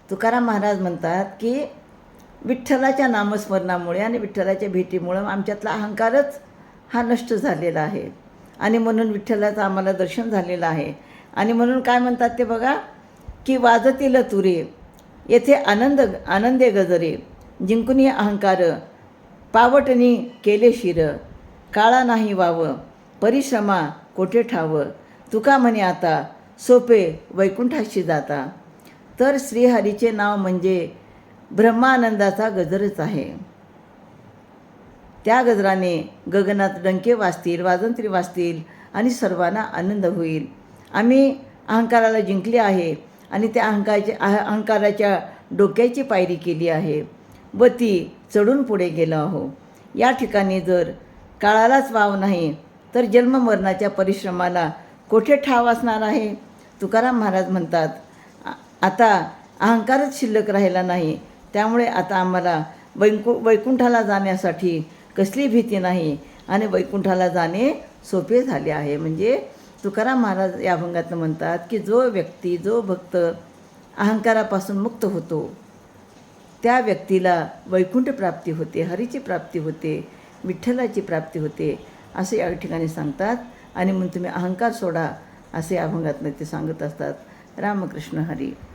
तुकाराम महाराज म्हणतात की विठ्ठलाच्या नामस्मरणामुळे आणि विठ्ठलाच्या भेटीमुळं आमच्यातला अहंकारच हा नष्ट झालेला आहे आणि म्हणून विठ्ठलाचं आम्हाला दर्शन झालेलं आहे. आणि म्हणून काय म्हणतात ते बघा की वाजतील तुरे येथे आनंदे गजरे जिंकुनी अहंकार पावटणी केले शिर काळा नाही वाव परिश्रमा कोठे ठाव तुका म्हणे आता सोपे वैकुंठाशी जाता. तर श्रीहरीचे नाव म्हणजे ब्रह्मानंदाचा गजरच आहे. त्या गजराने गगनात डंके वाजतील, वाजंत्री वाजतील आणि सर्वांना आनंद होईल. आम्ही अहंकाराला जिंकले आहे आणि त्या अहंकाराच्या डोक्याची पायरी केली आहे व ती चढून पुढे गेलो आहो. या ठिकाणी जर काळालाच वाव नाही तर जन्ममरणाच्या परिश्रमाला कोठे ठाव असणार आहे. तुकाराम महाराज म्हणतात आता अहंकारच शिल्लक राहिला नाही, त्यामुळे आता आम्हाला वैकुंठाला जाण्यासाठी कसली भीती नाही आणि वैकुंठाला जाणे सोपे झाले आहे. म्हणजे तुकाराम महाराज या अभंगातून म्हणतात की जो व्यक्ती, जो भक्त अहंकारापासून मुक्त होतो त्या व्यक्तीला वैकुंठ प्राप्ती होते, हरीची प्राप्ती होते, विठ्ठलाची प्राप्ती होते असे या ठिकाणी सांगतात. आणि म्हणून तुम्ही अहंकार सोडा असे अभंगातून ते सांगत असतात. रामकृष्ण हरी.